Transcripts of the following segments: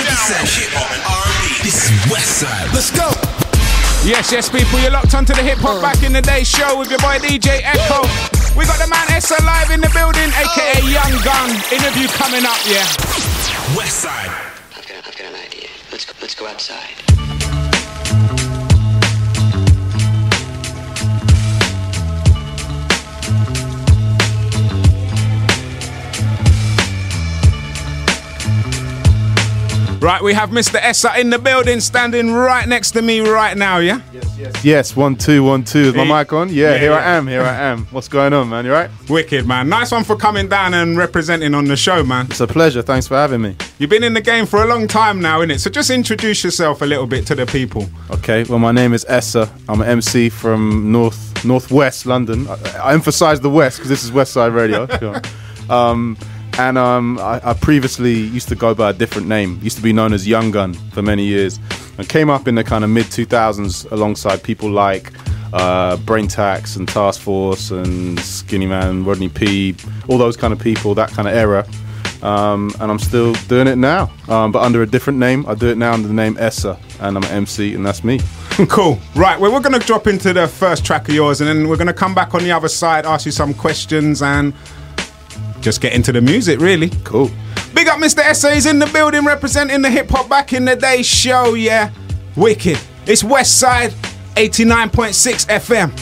hip-hop and R&B. This is Westside. Let's go. Yes, people, you're locked onto the Hip Hop Back in the Day show with your boy DJ Echo. We got the man Essa live in the building, aka Yungun. Interview coming up, yeah. Westside. I've got an idea. Let's go outside. Right, we have Mr. Essa in the building, standing right next to me right now, yeah? Yes, 1 2 1 2. Is my mic on? Yeah, here I am. What's going on, man? You right? Wicked, man. Nice one for coming down and representing on the show, man. It's a pleasure. Thanks for having me. You've been in the game for a long time now, innit? So just introduce yourself a little bit to the people. Okay, well, my name is Essa. I'm an MC from northwest London. I emphasize the west because this is Westside Radio. I previously used to go by a different name. Used to be known as Yungun for many years. And came up in the kind of mid-2000s alongside people like Brain Tax and Task Force and Skinny Man, Rodney P, all those kind of people, that kind of era. And I'm still doing it now, but under a different name. I do it now under the name Essa, and I'm an MC, and that's me. Cool. Right, well, we're going to drop into the first track of yours, and then we're going to come back on the other side, ask you some questions, and just get into the music, really. Cool. Big up Mr. Essa, he's in the building representing the Hip Hop Back in the Day show, yeah. Wicked. It's Westside, 89.6 FM.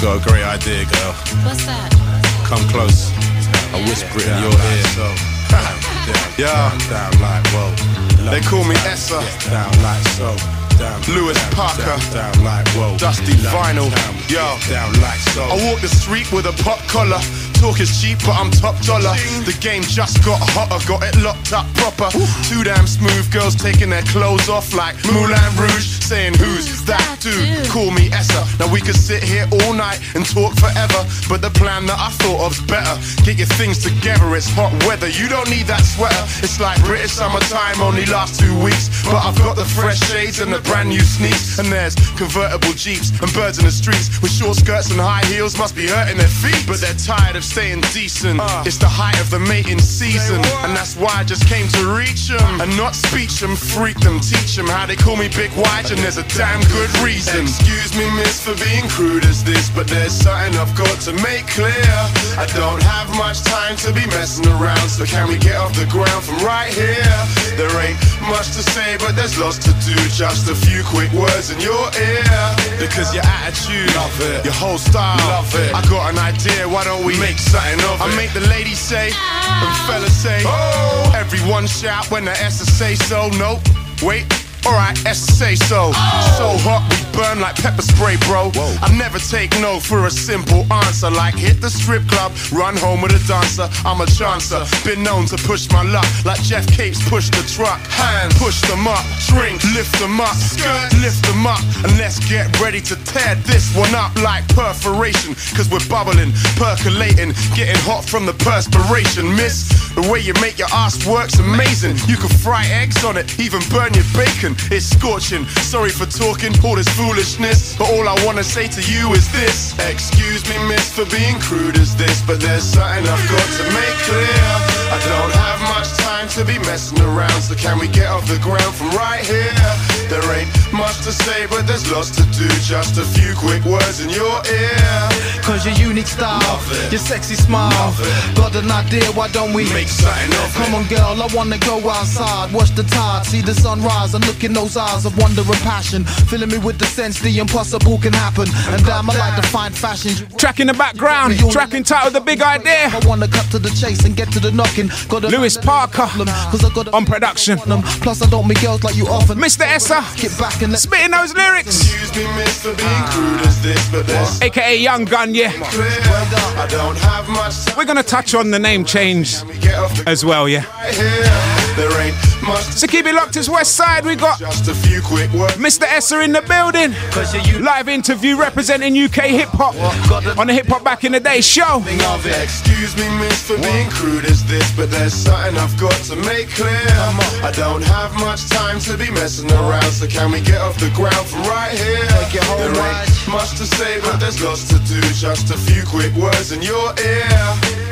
Got a great idea, girl. What's that? Come close. I whisper it in your ear. Down like whoa. They call me Essa. Down like so. Lewis Parker. Down like whoa. Dusty Vinyl. Yo. Down like so. I walk the street with a pop collar. Talk is cheap, but I'm top dollar. The game just got hotter, got it locked up proper. Too damn smooth, girls taking their clothes off like Moulin Rouge, saying who's that dude? Call me Essa. Now we could sit here all night and talk forever, but the plan that I thought of's better. Get your things together, it's hot weather. You don't need that sweater. It's like British summertime, only lasts 2 weeks. But I've got the fresh shades and the brand new sneaks. And there's convertible Jeeps and birds in the streets with short skirts and high heels, must be hurting their feet. But they're tired of staying decent. It's the height of the mating season, and that's why I just came to reach them and not speech them, freak them, teach them how they call me Big White, and there's a damn good reason. Excuse me, miss, for being crude as this, but there's something I've got to make clear. I don't have much time to be messing around, so can we get off the ground from right here? There ain't much to say, but there's lots to do. Just a few quick words in your ear, because your attitude, love it. Your whole style, love it. I got an idea, why don't we make something of it? I make the ladies say, and fellas say, oh. Everyone shout when the Essa say so. Nope, wait. Alright, Essa say so. So hot we burn like pepper spray, bro. I never take no for a simple answer, like hit the strip club, run home with a dancer. I'm a chancer, been known to push my luck like Jeff Capes pushed the truck. Hands, push them up, drink, lift them up, skirt, lift them up, and let's get ready to tear this one up like perforation. Cause we're bubbling, percolating, getting hot from the perspiration. Miss, the way you make your ass work's amazing. You can fry eggs on it, even burn your bacon. It's scorching, sorry for talking all this foolishness, but all I wanna say to you is this. Excuse me, miss, for being crude as this, but there's something I've got to make clear. I don't have much time to be messing around, so can we get off the ground from right here? There ain't much to say, but there's lots to do. Just a few quick words in your ear. Cause your unique style, your sexy smile, got an idea, why don't we make something of it? Come on girl, I wanna go outside, watch the tide, see the sunrise, and look in those eyes of wonder and passion, filling me with the sense the impossible can happen. And damn, I like to find fashion. Track in the background, track entitled The Big Idea. I wanna cut to the chase and get to the knocking. Lewis Parker on production. Plus I don't meet girls like you often. Mr. Essa, Get back and let's spitting those lyrics. Excuse me, miss, for being crude as this, but there's AKA Young Gun, yeah. clear. I don't have much time. We're gonna touch on the name change We get off the as well, yeah. right here. There ain't much, So keep it locked, it's Westside. We got just a few quick words. Mr. Essa in the building. Live interview representing UK hip hop on the Hip Hop Back in the Day show. Of it. Excuse me, miss, for being crude as this, but there's something I've got to make clear. I don't have much time to be messing around, so can we get off the ground from right here? There ain't much to say, but there's lots to do. Just a few quick words in your ear.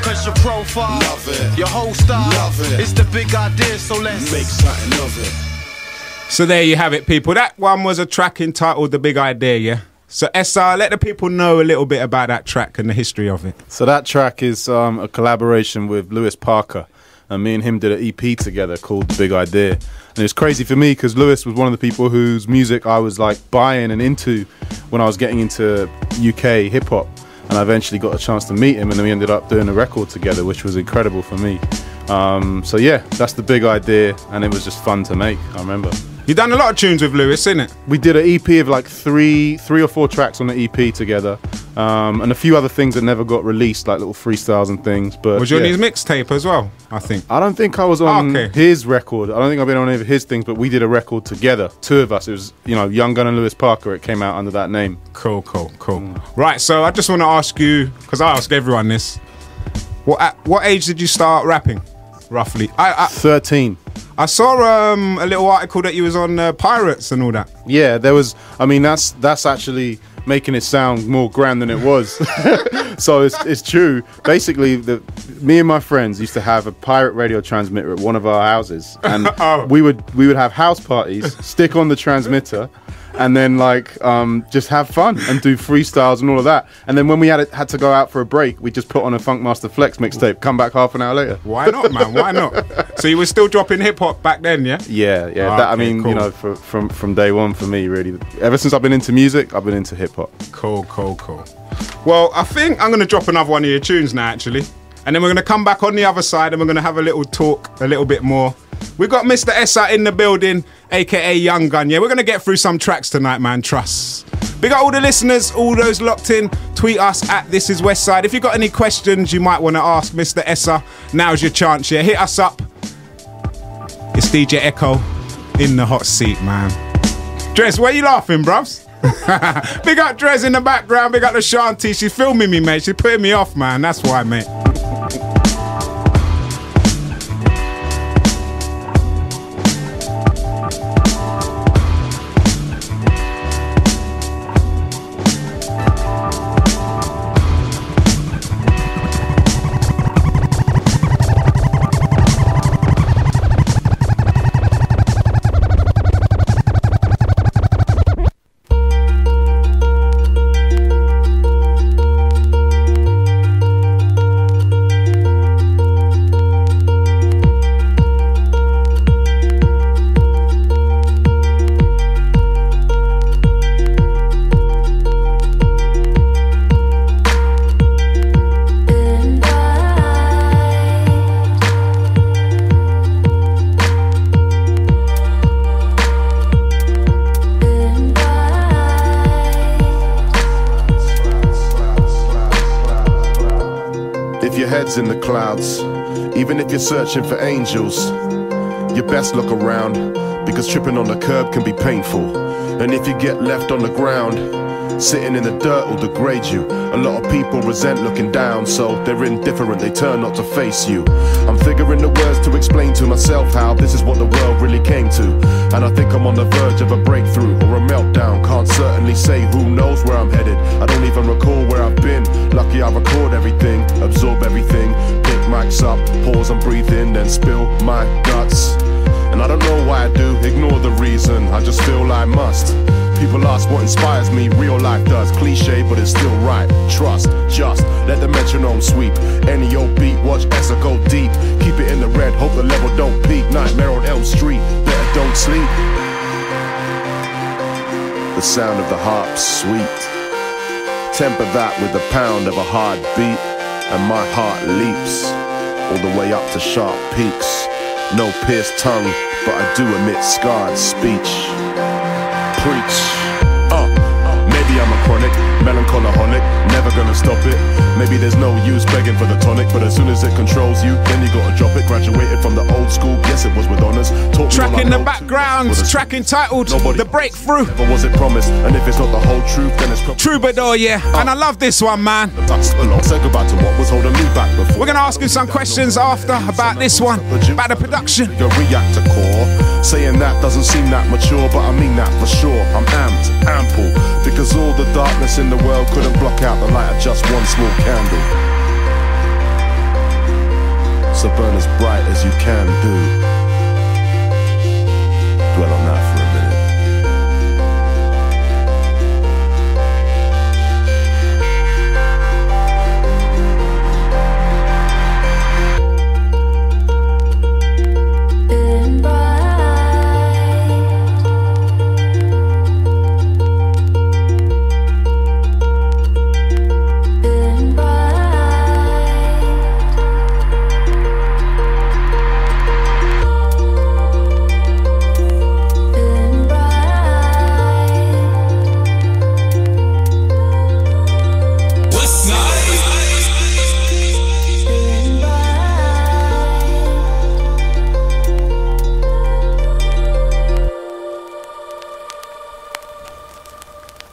Cause your profile, Love it. your whole style, Love it. it's the big idea, so let's Make something of it. So there you have it, people. That one was a track entitled The Big Idea, yeah? So Essa, let the people know a little bit about that track and the history of it. So that track is a collaboration with Lewis Parker, and me and him did an EP together called The Big Idea. And it was crazy for me because Lewis was one of the people whose music I was like buying and into when I was getting into UK hip hop. And I eventually got a chance to meet him, and then we ended up doing a record together, which was incredible for me. So yeah, that's The Big Idea, and it was just fun to make, I remember. You done a lot of tunes with Lewis, innit? We did an EP of like three or four tracks on the EP together, and a few other things that never got released, like little freestyles and things. But Was you on yeah. his mixtape as well, I think? I don't think I was on Okay. his record. I don't think I've been on any of his things, but we did a record together, two of us. It was, Young Gun and Lewis Parker. It came out under that name. Cool. Right, so I just want to ask you, because I ask everyone this, at what age did you start rapping, roughly? 13. I saw a little article that you was on Pirates and all that. Yeah, there was. I mean, that's actually making it sound more grand than it was. So it's true. Basically, me and my friends used to have a pirate radio transmitter at one of our houses, and we would have house parties, stick on the transmitter, and then just have fun and do freestyles and all of that. And then when we had to go out for a break, we just put on a Funkmaster Flex mixtape, come back half an hour later. Why not, man? Why not? So you were still dropping hip hop back then, yeah? Yeah. Okay, cool. From day one for me, really. Ever since I've been into music, I've been into hip hop. Cool. Well, I think I'm going to drop another one of your tunes now, actually. And then we're going to come back on the other side and we're going to have a little talk, a little bit more. We got Mr. Essa in the building, aka Young Gun. Yeah, we're going to get through some tracks tonight, man. Trust. Big up all the listeners, all those locked in. Tweet us at This Is Westside. If you've got any questions you might want to ask Mr. Essa, now's your chance, yeah? Hit us up. It's DJ Echo in the hot seat, man. Drez, why are you laughing, bruvs? Big up Drez in the background. Big up the Shanti. She's filming me, mate. She's putting me off, man. That's why, mate. In the clouds, even if you're searching for angels, you best look around, because tripping on the curb can be painful. And if you get left on the ground, sitting in the dirt will degrade you. A lot of people resent looking down, so they're indifferent, they turn not to face you. I'm figuring the words to explain to myself how this is what the world really came to. And I think I'm on the verge of a breakthrough or a meltdown. Can't certainly say who knows where I'm headed. I don't even recall where I've been. Lucky I record everything, absorb everything, pick mics up, pause and breathe in, then spill my guts. And I don't know why I do, ignore the reason, I just feel I must. People ask what inspires me, real life does. Cliche, but it's still right. Trust, just let the metronome sweep. Any old beat, watch Essa go deep. Keep it in the red, hope the level don't peak. Nightmare on Elm Street, better don't sleep. The sound of the harp, sweet. Temper that with the pound of a hard beat, and my heart leaps all the way up to sharp peaks. No pierced tongue, but I do emit scarred speech. Preach. Maybe I'm a chronic, melancholoholic, never gonna stop it. Maybe there's no use begging for the tonic, but as soon as it controls you, then you gotta drop it. Graduated from the old school, yes it was with honors. Track in the background, track entitled The Breakthrough. Never was it promised, and if it's not the whole truth, then it's Troubadour, yeah. And I love this one, man. That's a lot. Say goodbye to what was holding me back before. We're gonna ask you some questions after about this one, about the production. Your reactor core, saying that doesn't seem that mature, but I mean that for sure. I'm amped, ample, because all the darkness in the world couldn't block out the light of just one small candle. So burn as bright as you can do. Dwell on that for a minute.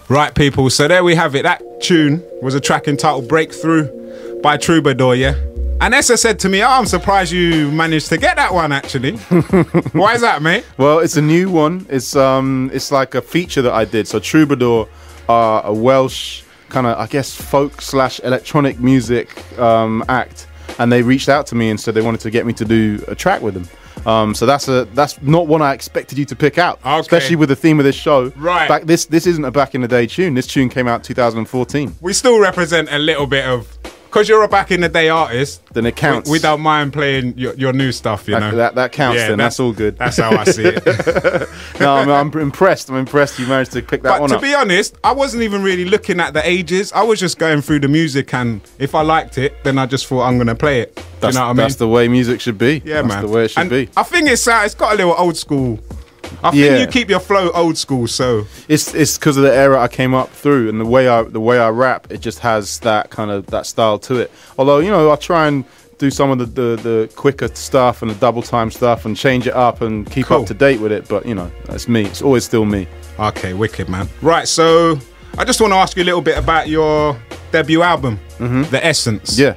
Right, people, so there we have it. That tune was a track entitled Breakthrough by Troubadour, yeah? And Essa said to me, oh, I'm surprised you managed to get that one, actually. Why is that, mate? Well, it's a new one. It's like a feature that I did. So Troubadour are a Welsh kind of, I guess, folk / electronic music act. And they reached out to me and said they wanted to get me to do a track with them. So that's not one I expected you to pick out, okay. Especially with the theme of this show. Right. This isn't a back in the day tune. This tune came out 2014. We still represent a little bit of, because you're a back in the day artist. Then it counts. We don't mind playing your new stuff, you know. That counts. Yeah, then that's all good. That's how I see it. No, I'm impressed. I'm impressed you managed to pick that one up. But to be honest, I wasn't even really looking at the ages. I was just going through the music, and if I liked it, then I just thought I'm gonna play it. You know what I mean? That's the way music should be. Yeah, that's man. the way it should and be. I think it's got a little old school. I think you keep your flow old school, so it's because of the era I came up through, and the way I rap, it just has that kind of that style to it. Although, you know, I try and do some of the quicker stuff and the double time stuff and change it up and keep up to date with it. But you know, that's me. It's always still me. Okay, wicked, man. Right, so I just want to ask you a little bit about your debut album, The Essence. Yeah.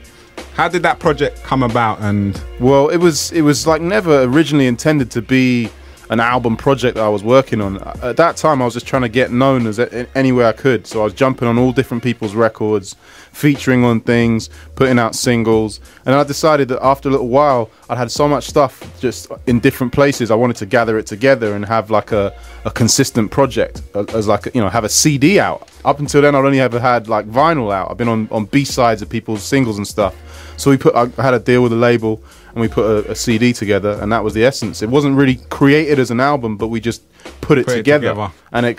How did that project come about? And well, it was like never originally intended to be an album project that I was working on. At that time, I was just trying to get known as any way I could. So I was jumping on all different people's records, featuring on things, putting out singles. And I decided that after a little while, I'd had so much stuff just in different places. I wanted to gather it together and have like a consistent project, as like, you know, have a CD out. Up until then, I'd only ever had like vinyl out. I've been on B-sides of people's singles and stuff. So I had a deal with a label, and we put a CD together, and that was The Essence. It wasn't really created as an album, but we just put it together. And it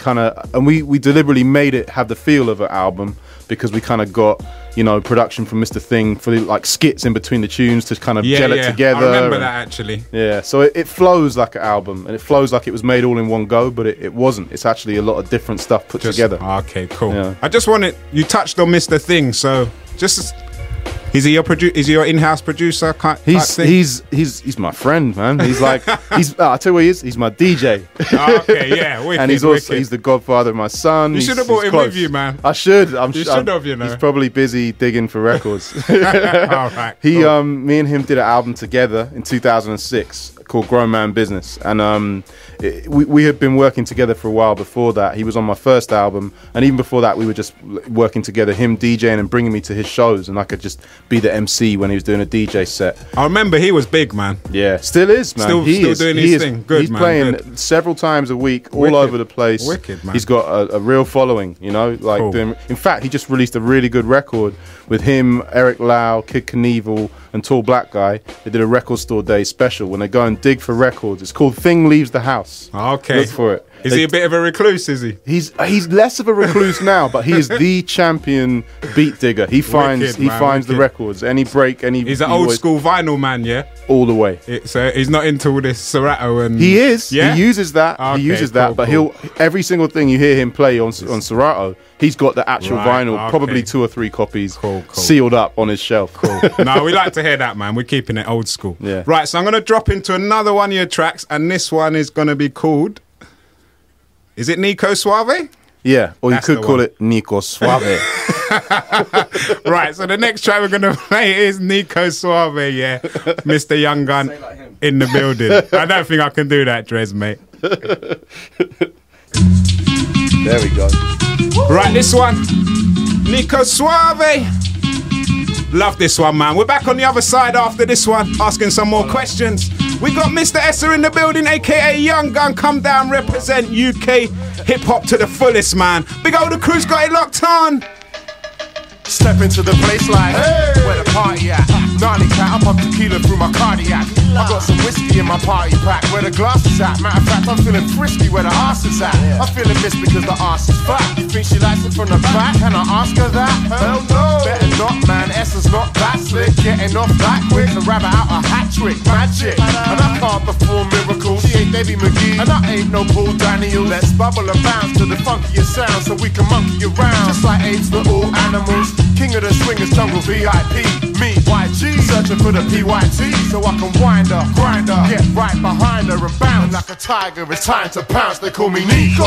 we deliberately made it have the feel of an album, because we kind of got, you know, production from Mr. Thing for like skits in between the tunes to kind of gel it together. I remember that actually. Yeah, so it flows like an album, and it flows like it was made all in one go, but it wasn't. It's actually a lot of different stuff put together. Okay, cool. Yeah. I just wanted, you touched on Mr. Thing, so just... Is he your in-house producer? He's my friend, man. He's like I tell you what he is. He's my DJ. Okay, yeah, wicked, and he's the godfather of my son. You should have brought him with you, man. I should. You should have, you know. He's probably busy digging for records. All right. Cool. Me and him did an album together in 2006 called Grown Man Business, and we had been working together for a while before that. He was on my first album, and even before that, we were just working together. Him DJing and bringing me to his shows, and I could just be the MC when he was doing a DJ set. I remember he was big, man. Yeah, still is, man. Still doing his thing. Good, he's man. Playing several times a week, all over the place. Wicked, man. He's got a real following, you know. Like, cool. In fact, he just released a really good record with him, Eric Lau, Kid Knievel, and Tall Black Guy. They did a record store day special when they go and dig for records. It's called Thing Leaves the House. Okay. Look for it. Is he a bit of a recluse, is he? He's less of a recluse now, but he is the champion beat digger. He finds the records. Any break, any. He's an old school vinyl man, yeah. All the way. So he's not into all this Serato and. He is. Yeah? He uses that. Okay, he uses that. But cool. he'll every single thing you hear him play on Serato, he's got the actual vinyl, probably 2 or 3 copies, sealed up on his shelf. Cool. No, we like to hear that, man. We're keeping it old school. Yeah. Right. So I'm gonna drop into another one of your tracks, and this one is gonna be called. Is it Nico Suave? Yeah, or That's you could the call one. it Nico Suave. Right, so the next track we're going to play is Nico Suave, yeah. Mr. Yungun in the building. I don't think I can do that, Drez, mate. There we go. Right, this one. Nico Suave. Love this one, man. We're back on the other side after this one, asking some more questions. We got Mr. Essa in the building, aka Yungun. Come down, represent UK hip-hop to the fullest, man. Big old the crew's got it locked on. Step into the place like, hey, where the party at? Gnarly cat, I pump tequila through my cardiac. I got some whiskey in my party pack. Where the glass is at? Matter of fact, I'm feeling frisky where the arse is at. I'm feeling missed because the arse is fat. You think she likes it from the back? Can I ask her that? Hell no. Better not, man. Essa's not that slick. Getting off that quick. The rabbit out a hat trick. Magic. And I can't perform miracles. She ain't Debbie McGee. And I ain't no Paul Daniel. Let's bubble and bounce to the funkiest sound so we can monkey around. Just like apes, we're all animals. King of the swingers, jungle VIP. Me, YG, searching for the PYT so I can wind her, grind her, get right behind her and bounce like a tiger. It's time to pounce. They call me Nico.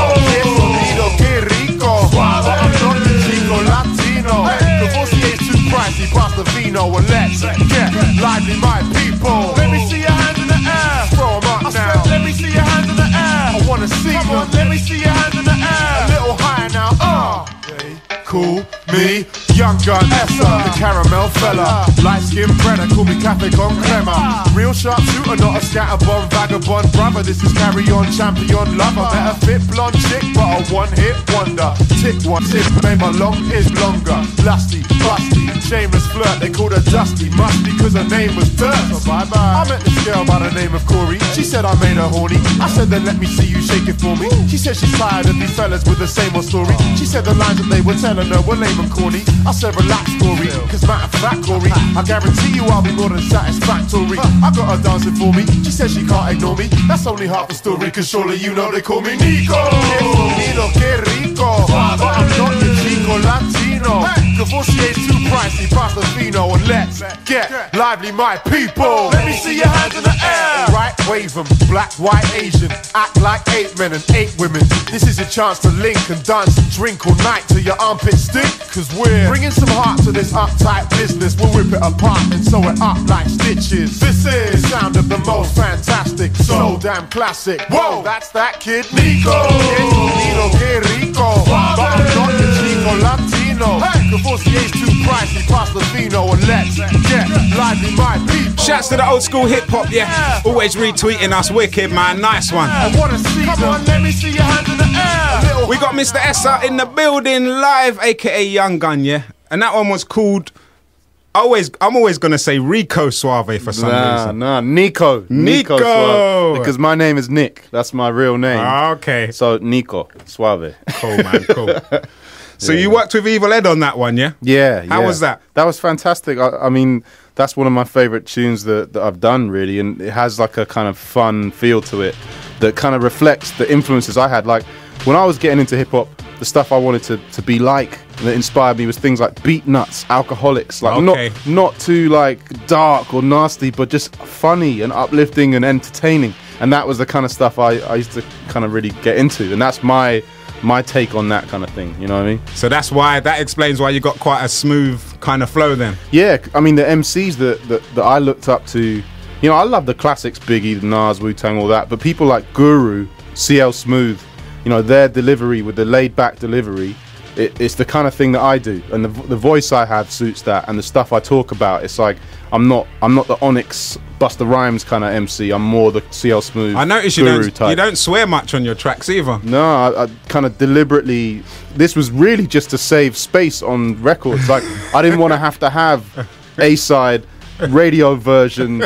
Que rico. But I'm not the Chico Latino. Cavossier too pricey, pass the vino and let's get lively, my people. Let me see your hands in the air. Throw 'em up now. Let me see your hands in the air. I wanna see them. Come on, let me see your hands in the air. A little higher now. Cool, me, Yungun, Essa, the caramel fella. Light skin brother, call me Cafe Con Crema. Real sharp shooter, not a scatterbomb, vagabond brother. This is carry on, champion lover. Better fit blonde chick, but a one-hit wonder. Tick one, tip, made my long is longer. Lusty, busty, shameless flirt. They called her Dusty, musty, cause her name was Dirt. So bye-bye. I met this girl by the name of Corey. She said I made her horny. I said then let me see you shake it for me. She said she's tired of these fellas with the same old story. She said the lines that they were telling her were lame and corny. I said relax, Corey, cause matter of fact, Corey, I guarantee you I'll be more than satisfactory. I got her dancing for me. She said she can't ignore me. That's only half the story, cause surely you know they call me Nico. Nico, que rico. But I'm not the Chico Latino. Cavossier's too pricey, pass the vino and let's get lively, my people. Let me see your hands in the air. Right, wave them, black, white, Asian. Act like 8 men and 8 women. This is your chance to link and dance and drink all night till your armpits stink. Cause we're bringing some heart to this uptight business. We'll rip it apart and sew it up like stitches. This is the sound of the most fantastic, so damn classic. Whoa, that's that kid Nico. Nico, que rico. But I'm not the Chico Latino. Cavossier's too pricey, pass the vino and let's get lively, my people. Shouts to the old school hip hop, yeah. Always retweeting us, wicked, man. Nice one. I wanna see them. Come on, let me see your hands in the air. We got Mr. Essa in the building live, aka Yungun, yeah. And that one was called. I'm always gonna say Rico Suave for some reason. Nah, Nico. Nico. Suave. Because my name is Nick. That's my real name. Okay. So Nico Suave. Cool, man. Cool. So you worked with Evil Ed on that one, yeah? Yeah. How was that? That was fantastic. I mean, that's one of my favorite tunes that I've done, really, and it has like a kind of fun feel to it that kind of reflects the influences I had. Like when I was getting into hip hop, the stuff I wanted to be like that inspired me was things like Beat Nuts, Alcoholics, like not too like dark or nasty, but just funny and uplifting and entertaining. And that was the kind of stuff I used to kind of really get into, and that's my take on that kind of thing, you know what I mean? So that explains why you got quite a smooth kind of flow then. Yeah, I mean the MCs that I looked up to, you know, I love the classics, Biggie, Nas, Wu-Tang, all that, but people like Guru, CL Smooth, you know, their delivery with the laid back delivery, it's the kind of thing that I do, and the voice I have suits that, and the stuff I talk about, it's like I'm not the Onyx Busta Rhymes kind of MC. I'm more the CL Smooth. I noticed you don't swear much on your tracks either. No, I kind of deliberately. This was really just to save space on records. Like I didn't want to have A-side radio version,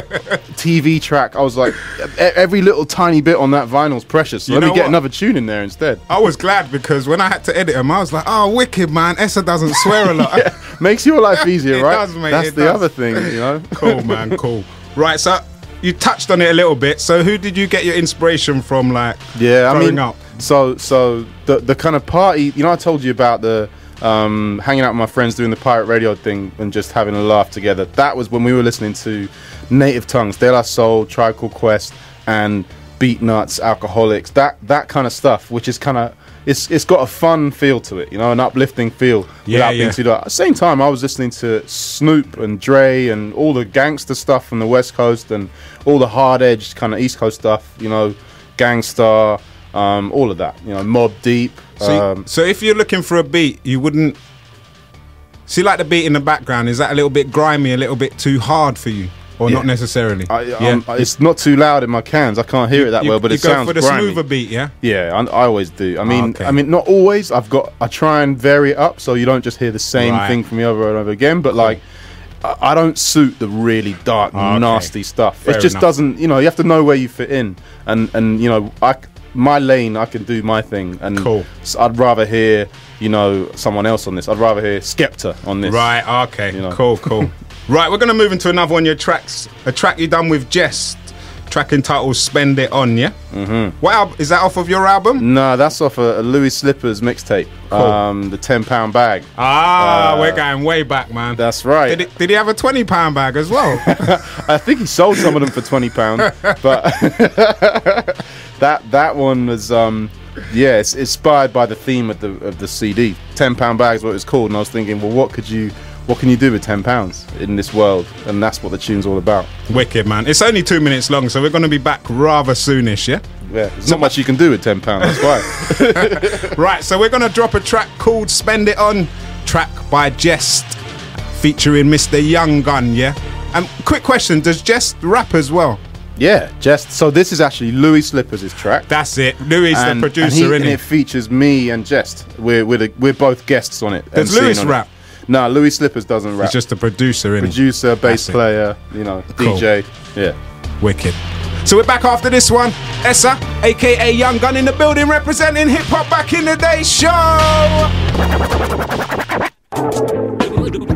TV track. I was like, every little tiny bit on that vinyl's precious. So let me get another tune in there instead. I was glad because when I had to edit them, I was like, oh, wicked, man. Essa doesn't swear a lot. Yeah, makes your life easier, right? It does, mate. That's the other thing, you know? Cool, man, cool. Right, so you touched on it a little bit. So who did you get your inspiration from, like, growing up? So the kind of party, you know, I told you about the hanging out with my friends doing the pirate radio thing and just having a laugh together. That was when we were listening to Native Tongues, De La Soul, Tribe Called Quest, and Beat Nuts, Alcoholics, that kind of stuff, which is kind of, it's got a fun feel to it, you know, an uplifting feel. Yeah, being too dark. At the same time, I was listening to Snoop and Dre and all the gangster stuff from the West Coast and all the hard edge kind of East Coast stuff, you know, Gangstar, all of that, you know, Mobb Deep. So if you're looking for a beat, you wouldn't see, like, the beat in the background, is that a little bit grimy, a little bit too hard for you? Or not necessarily? It's not too loud in my cans. I can't hear it that well, but it sounds grimy. You go for the smoother beat, yeah? Yeah, I always do. I mean, not always. I try and vary it up so you don't just hear the same thing from me over and over again. But like, I don't suit the really dark, nasty stuff. It just doesn't. You know, you have to know where you fit in, and you know, my lane, I can do my thing, and so I'd rather hear, you know, someone else on this. I'd rather hear Skepta on this. Right. Okay. You know? Cool. Right, we're going to move into another one of your tracks. A track you done with Jest. Track entitled Spend It On, yeah? Mm-hmm. What is that off of your album? No, that's off a Louis Slippers mixtape. Cool. The £10 bag. We're going way back, man. That's right. Did he have a £20 bag as well? I think he sold some of them for £20. But that one was... it's inspired by the theme of the CD. £10 bag is what it's called. And I was thinking, well, what can you do with £10 in this world? And that's what the tune's all about. Wicked, man. It's only 2 minutes long, so we're going to be back rather soonish, yeah? Yeah, there's not much you can do with £10, that's why. Right, so we're going to drop a track called Spend It On, track by Jest, featuring Mr. Yungun, yeah? Quick question, does Jest rap as well? Yeah, Jest. So this is actually Louis Slippers' track. That's it. Louis is the producer, and it features me and Jest. We're both guests on it. Does Louis rap? No, Louis Slippers doesn't rap. He's just a producer, innit? Producer, bass player, you know, DJ. Yeah. Wicked. So we're back after this one. Essa, aka Yungun, in the building, representing hip hop back in the day show.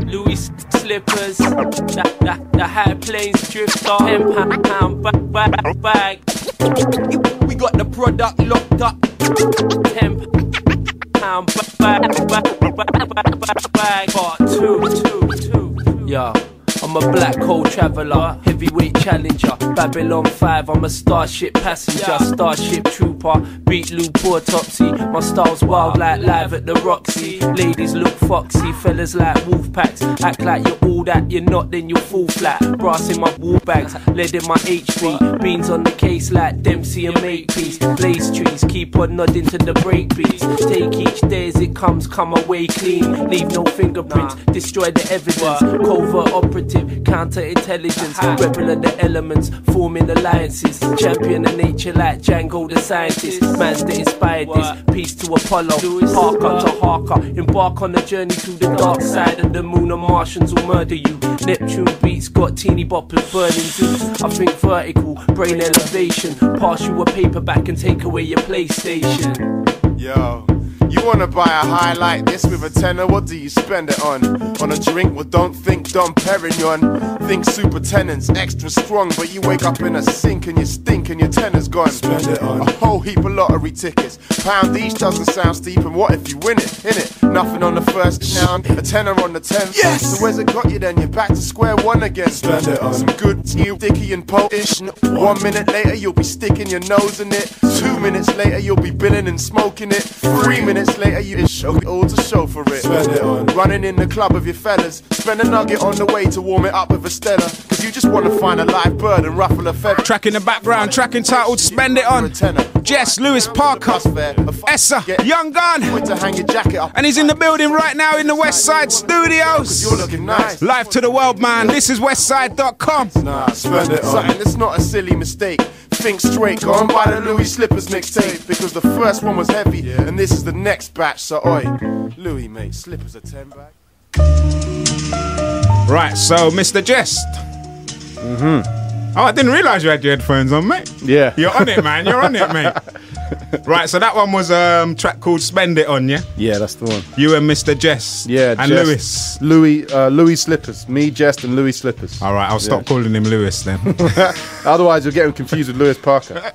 Louis Slippers, the High Plains Drifter, £10 bag. We got the product locked up. £10 bag. Part 2. Yeah. I'm a black hole traveller, heavyweight challenger, Babylon 5, I'm a starship passenger, starship trooper, beat loop autopsy, my style's wild like live at the Roxy, ladies look foxy, fellas like wolf packs, act like you're all that, you're not, then you'll fall flat, brass in my wall bags, lead in my HP, beans on the case like Dempsey and Makepeace, blaze trees, keep on nodding to the break beats, take each day as it comes, come away clean, leave no fingerprints, destroy the evidence, covert operative, counter-intelligence, rebel of the elements, forming alliances, champion of nature like Django the scientist, man's that inspired this, peace to Apollo, Parker to Harker, embark on a journey to the dark side of the moon, and Martians will murder you, Neptune beats got teeny boppers burning zoos, I think vertical, brain elevation, pass you a paperback and take away your PlayStation. Yo, you wanna buy a high like this with a tenner, what do you spend it on? On a drink? Well, don't think Dom Perignon. Think super tenants, extra strong, but you wake up in a sink and you stink and your tenner's gone. Spend it on a whole heap of lottery tickets. Pound each doesn't sound steep, and what if you win it? Innit? Nothing on the first pound, a tenner on the 10th. Yes! So where's it got you then? You're back to square one again. Spend it on some good new dicky and potish. 1 minute later you'll be sticking your nose in it. 2 minutes later you'll be billing and smoking it. 3 minutes later you show it all to show for it. Spend it on running in the club with your fellas. Spend a nugget on the way to warm it up with a Stella, cause you just want to find a live bird and ruffle a feather. Track in the background, track entitled Spend It On. Jess, Lewis Parker, Essa, Yungun, to hang your jacket up. And he's in the building right now in the Westside Studios. You're looking nice. Live to the world, man. This is Westside.com. Nah, spend it on something that's not a silly mistake. Think straight, go and buy the Louis Slippers mixtape, because the first one was heavy, and this is the next batch. So oi, Louis mate, Slippers are 10 bag. Right, so Mr. Jest, Oh, I didn't realise you had your headphones on, mate. Yeah. You're on it, man. You're on it, mate. Right, so that one was track called Spend It On, yeah? Yeah, that's the one. You and Mr. Jess. Yeah, and Jess, Lewis. Louis Slippers. Me, Jess, and Louis Slippers. All right, I'll stop calling him Lewis then. Otherwise, you'll get him confused with Lewis Parker.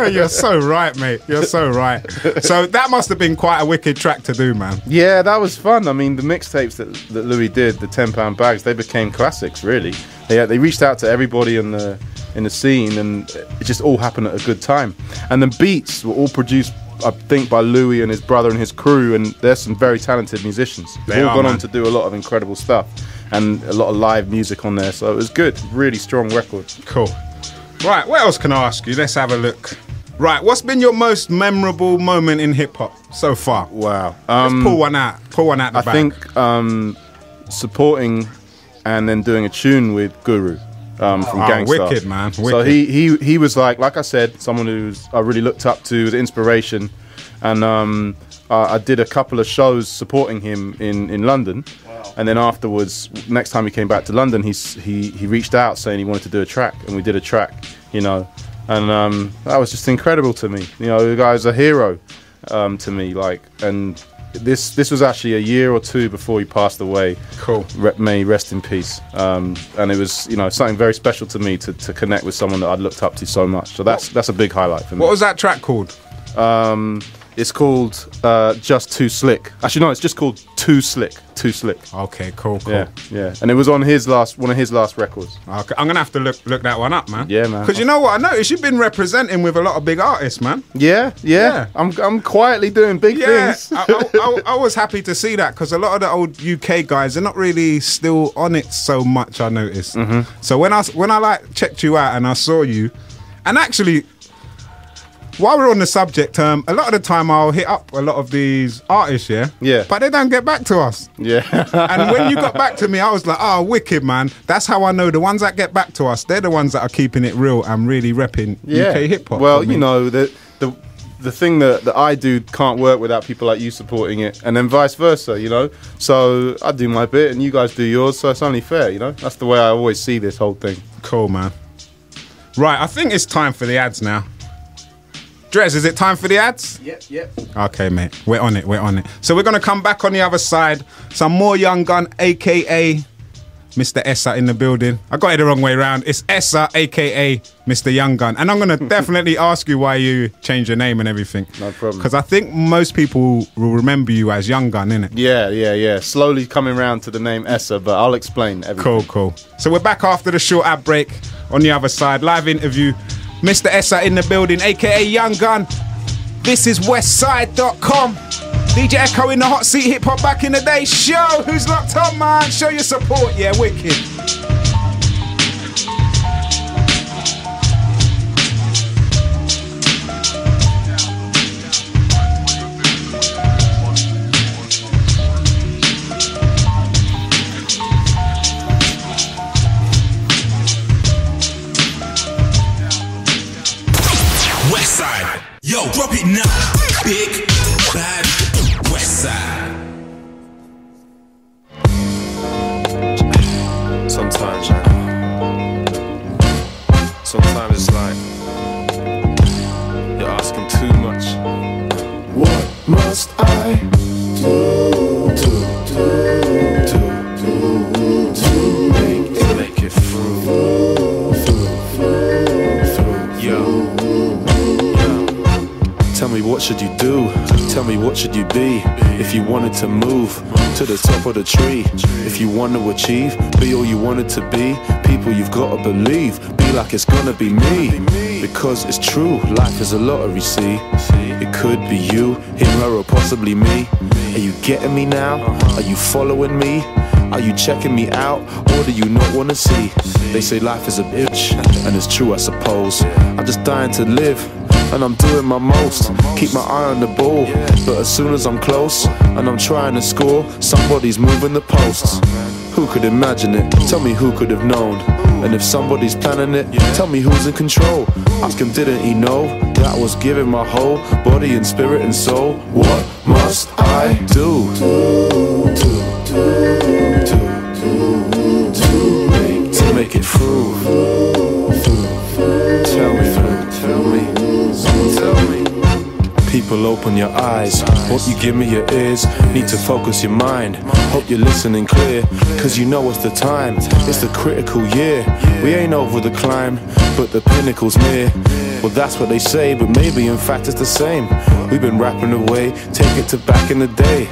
You're so right, mate. You're so right. So that must have been quite a wicked track to do, man. Yeah, that was fun. I mean, the mixtapes that Louis did, the £10 bags, they became classics, really. They reached out to everybody in the scene, and it just all happened at a good time. And the beats were all produced, I think, by Louis and his brother and his crew, and there's some very talented musicians. They've all gone on to do a lot of incredible stuff and a lot of live music on there, so it was good. Really strong record. Cool. Right, what else can I ask you? Let's have a look. Right, what's been your most memorable moment in hip-hop so far? Wow. Let's pull one out. Pull one out the bag. I think supporting and then doing a tune with Guru. From Gangstar. Wicked, man. Wicked. So he was like I said, someone I really looked up to, was inspiration, and I did a couple of shows supporting him in London. Wow. And then afterwards, next time he came back to London, he reached out saying he wanted to do a track, and we did a track, you know, and that was just incredible to me. You know, the guy's a hero to me, like, and this was actually a year or two before he passed away. Cool. May he rest in peace. And it was, you know, something very special to me to connect with someone that I'd looked up to so much. So that's a big highlight for me. What was that track called? It's called Just Too Slick. Actually, no, it's just called Too Slick. Too Slick. Okay, cool. Yeah. And it was on one of his last records. Okay, I'm gonna have to look that one up, man. Yeah, man. Because you know what, I noticed you've been representing with a lot of big artists, man. Yeah. I'm quietly doing big things. I was happy to see that, because a lot of the old UK guys are not really still on it so much, I noticed. So when I like checked you out and I saw you, and actually, while we're on the subject, a lot of the time I'll hit up a lot of these artists, yeah, but they don't get back to us. Yeah. And when you got back to me, I was like, oh, wicked, man. That's how I know the ones that get back to us, they're the ones that are keeping it real and really repping UK hip hop. Well, you know, the thing that I do can't work without people like you supporting it, and then vice versa, you know. So I do my bit and you guys do yours, so it's only fair, you know. That's the way I always see this whole thing. Cool, man. Right, I think it's time for the ads now. Drez, is it time for the ads? Yep. Okay, mate. We're on it. So we're going to come back on the other side. Some more Yungun, a.k.a. Mr. Essa in the building. I got it the wrong way around. It's Essa, a.k.a. Mr. Yungun. And I'm going to definitely ask you why you changed your name and everything. No problem. Because I think most people will remember you as Yungun, innit? Yeah. Slowly coming around to the name Essa, but I'll explain everything. Cool. So we're back after the short ad break. On the other side, live interview. Mr. Essa in the building, a.k.a. Yungun. This is Westside.com. DJ Echo in the hot seat, hip hop back in the day. Show who's locked on, man. Show your support, yeah, wicked. Westside. Yo, drop it now. Big bad Westside. Sometimes it's like you're asking too much. What must I do to make it through? Yo. Tell me what should you do? Tell me what should you be? If you wanted to move to the top of the tree, if you want to achieve, be all you wanted to be. People, you've got to believe, be like it's gonna be me. Because it's true, life is a lottery, see. It could be you, him, her, or possibly me. Are you getting me now? Are you following me? Are you checking me out, or do you not want to see? They say life is a bitch, and it's true I suppose. I'm just dying to live, and I'm doing my most. Keep my eye on the ball, but as soon as I'm close, and I'm trying to score, somebody's moving the posts. Who could imagine it? Tell me who could have known. And if somebody's planning it, tell me who's in control. Ask him, didn't he know that I was giving my whole body and spirit and soul? What must I do to make it through. Tell me, tell me. People, open your eyes. Won't you give me your ears? Need to focus your mind. Hope you're listening clear, cause you know it's the time. It's the critical year. We ain't over the climb, but the pinnacle's near. Well, that's what they say, but maybe in fact it's the same. We've been rapping away, take it to back in the day.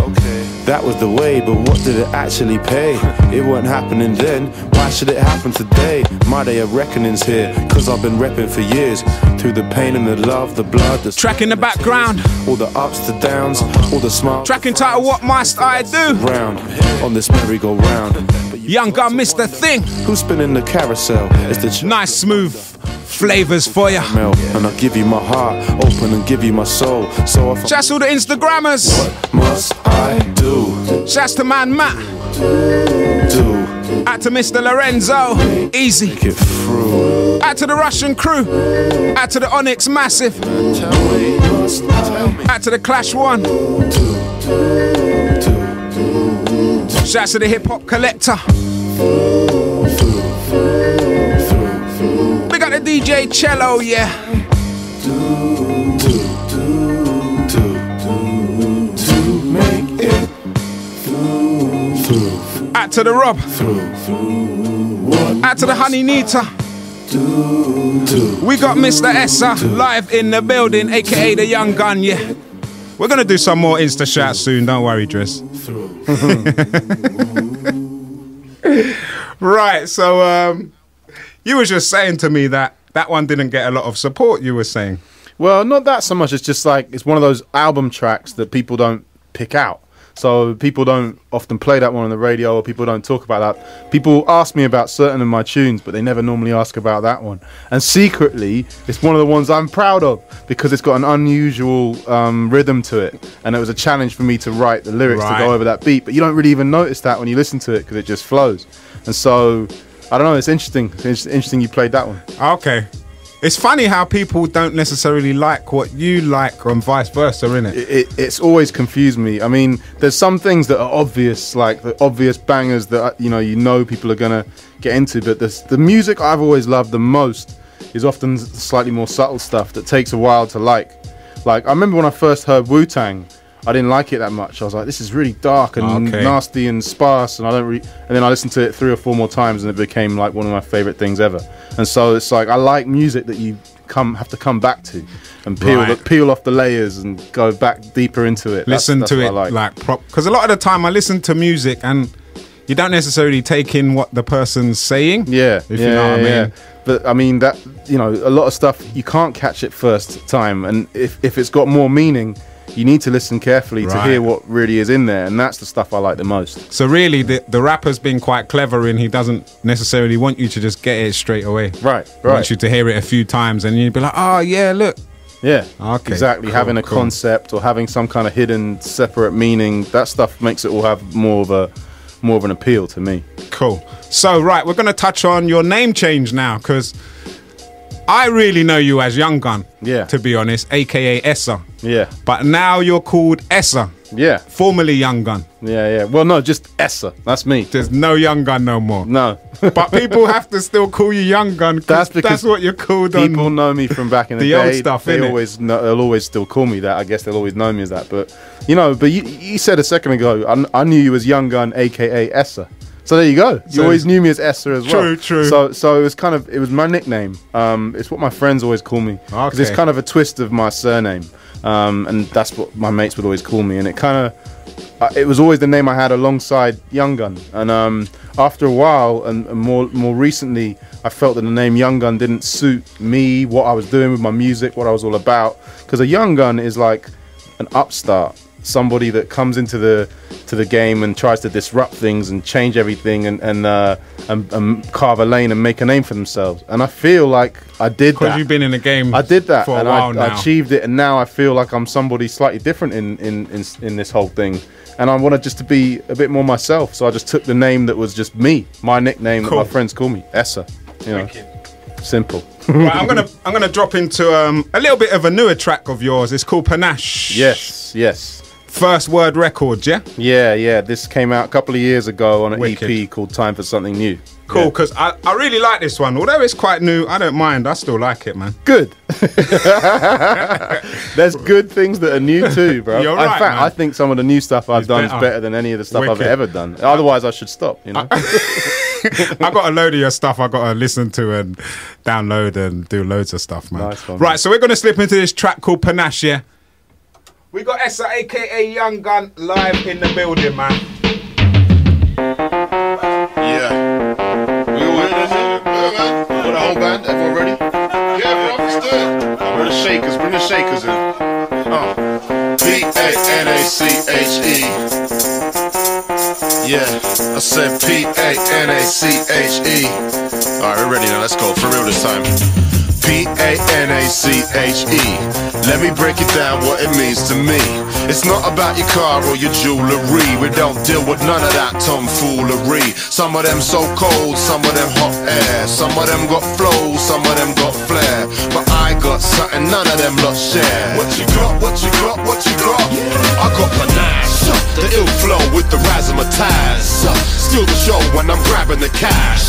That was the way, but what did it actually pay? It wasn't happening then, why should it happen today? My day of reckoning's here, cause I've been repping for years. Through the pain and the love, the blood, the track in the background, all the ups, the downs, all the smiles. Track entitled What Must I Do? Round, on this merry-go-round. Young Gun, Mr. Thing. Who's spinning the carousel? It's the nice smooth flavors for ya. And I'll give you my heart, open and give you my soul. So if shouts to the Instagrammers. What must I do? Shouts to man Matt. Do. Out to Mr. Lorenzo. Easy. Make it through. Out to the Russian crew. Out to the Onyx Massive. Tell me. Out to the Clash One. Shouts to the Hip Hop Collector. We got the DJ Cello, yeah. Make it through. Out to the Rob. Out to the Honey Nita. We got Mr. Essa live in the building, aka the Young Gun, yeah. We're gonna do some more Insta shouts soon, don't worry, Driss. Right, so you were just saying to me that that one didn't get a lot of support, you were saying. Well, not that so much. It's just like, it's one of those album tracks that people don't pick out. So people don't often play that one on the radio, or people don't talk about that. People ask me about certain of my tunes, but they never normally ask about that one. And secretly, it's one of the ones I'm proud of, because it's got an unusual rhythm to it. And it was a challenge for me to write the lyrics to go over that beat. But you don't really even notice that when you listen to it, because it just flows. And so, I don't know, it's interesting. It's interesting you played that one. Okay. It's funny how people don't necessarily like what you like, and vice versa, innit? It's always confused me. I mean, there's some things that are obvious, like the obvious bangers that you know people are gonna get into. But the music I've always loved the most is often slightly more subtle stuff that takes a while to like. Like I remember when I first heard Wu-Tang, I didn't like it that much. I was like, this is really dark and nasty and sparse, and and then I listened to it 3 or 4 more times, and it became like one of my favorite things ever. And so it's like, I like music that you have to come back to and peel off the layers and go back deeper into it. Listen to it like prop, because a lot of the time I listen to music and you don't necessarily take in what the person's saying. Yeah, if you know what I mean. But I mean that, you know, a lot of stuff you can't catch it first time, and if it's got more meaning, you need to listen carefully to hear what really is in there, and that's the stuff I like the most. So really, the rapper's been quite clever in he doesn't necessarily want you to just get it straight away. Right. He wants you to hear it a few times, and you'd be like, oh yeah, look. Yeah, okay, exactly. Cool, having a concept or having some kind of hidden separate meaning, that stuff makes it all have more of an appeal to me. Cool. So right, we're going to touch on your name change now, because I really know you as Young Gun, to be honest, aka Essa. Yeah. But now you're called Essa. Yeah. Formerly Young Gun. Yeah. Well, no, just Essa. That's me. There's no Young Gun no more. No. But people have to still call you Young Gun, because that's what you're called. People know me from back in the day. Old stuff, they'll always still call me that. I guess they'll always know me as that. But you said a second ago, I knew you as Young Gun, aka Essa. So there you go. You always knew me as Essa as well. True. So it was my nickname. It's what my friends always call me, because it's kind of a twist of my surname, and that's what my mates would always call me. And it was always the name I had alongside Young Gun. And after a while, and more recently, I felt that the name Young Gun didn't suit me, what I was doing with my music, what I was all about. Because a Young Gun is like an upstart, somebody that comes into the game and tries to disrupt things and change everything and carve a lane and make a name for themselves. And I feel like I did that. Because you've been in the game. I did that for a while now. I achieved it, and now I feel like I'm somebody slightly different in this whole thing. And I wanted just to be a bit more myself, so I just took the name that was just me, my nickname that my friends call me, Essa. Thank you. Simple. Right, I'm gonna drop into a little bit of a newer track of yours. It's called Panache. Yes. First Word Records, yeah? Yeah. This came out a couple of years ago on an EP called Time for Something New. Cool, because I really like this one. Although it's quite new, I don't mind. I still like it, man. Good. There's good things that are new too, bro. You're right, in fact, man. I think some of the new stuff I've done is better than any of the stuff I've Wicked. ever done. Otherwise, I should stop, you know? I got a load of your stuff I got to listen to and download and do loads of stuff, man. Nice one, Right, man. so we're going to slip into this track called Panache, yeah? We got Essa, a.k.a. Yungun, live in the building, man. Yeah. We all in this here? Yeah, man. For the whole band, everyone ready? Yeah, bro, let's do it. Bring the shakers, bring the shakers in. P-A-N-A-C-H-E. Yeah, I said P-A-N-A-C-H-E. Alright, we're ready now, let's go, for real this time. P-A-N-A-C-H-E. Let me break it down what it means to me. It's not about your car or your jewelry. We don't deal with none of that tomfoolery. Some of them so cold, some of them hot air. Some of them got flow, some of them got flair. But I got something none of them lot share. What you got, what you got, what you got? I got panache, the ill flow with the razzmatazz. Steal the show when I'm grabbing the cash.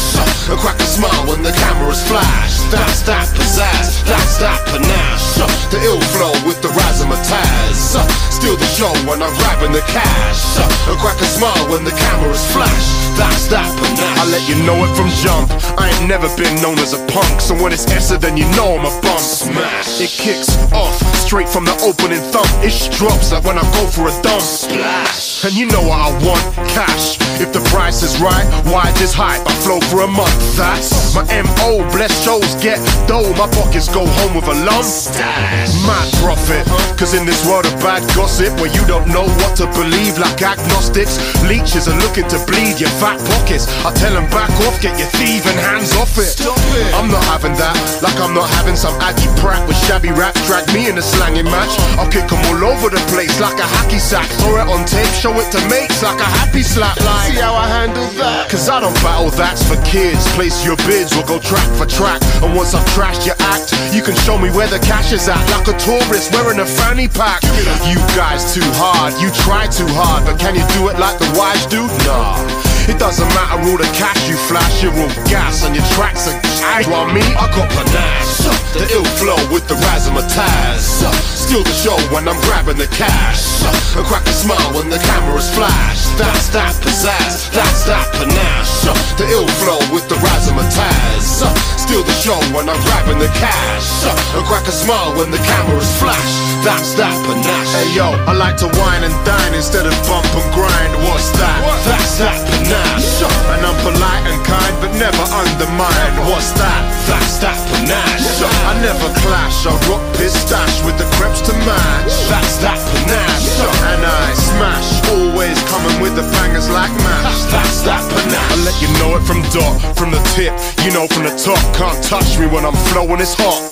And crack a smile when the cameras flash. That's that pizzazz, that's that panache. The ill flow with the razzmatazz. Steal the show when I'm grabbing the cash. And crack a smile when the cameras flash. That's that panache. I let you know it from jump. I ain't never been known as a punk. So when it's Essa, then you know I'm a bum. Smash. It kicks off straight from the opening thump. Ish drops like when I go for a dump. Splash. And you know what I want, cash. If the price is right, why just hype? I flow for a month. That's my M.O. Bless shows get dough. My pockets go home with a lump. Mad profit. Cause in this world of bad gossip, where you don't know what to believe, like agnostics, leeches are looking to bleed your fat pockets. I tell them back off, get your thieving hands off it. Stop it. I'm not having that, like I'm not having some aggy prat with shabby raps drag me in a slanging match. I'll kick them all over the place like a hacky sack. Throw it on tape, show it to mates like a happy slap. Like, see how I handle that? Cause I don't battle, that's for kids. Place your bids, we'll go track for track. And once I've trashed your act, you can show me where the cash is at. Like a tourist wearing a fanny pack. You guys too hard, you try too hard. But can you do it like the wise do? Nah. It doesn't matter all the cash you flash, you're all gas and your tracks are gas. While me, I got panache, the ill flow with the razzmatazz. Steal the show when I'm grabbing the cash. And crack a smile when the cameras flash. That's that pizzazz, that's that panache. The ill flow with the razzmatazz. Steal the show when I'm grabbing the cash. And crack a smile when the cameras flash. That's that panache. Hey yo, I like to wine and dine instead of bump and grind. What's that? That's that panache. And I'm polite and kind, but never undermine. What's that? That's that panache. I never clash, I rock pistache with the crepes to match. That's that panache. And I smash, always coming with the bangers like mash. That's that panache. I let you know it from dot, from the tip, you know from the top. Can't touch me when I'm flowing, it's hot.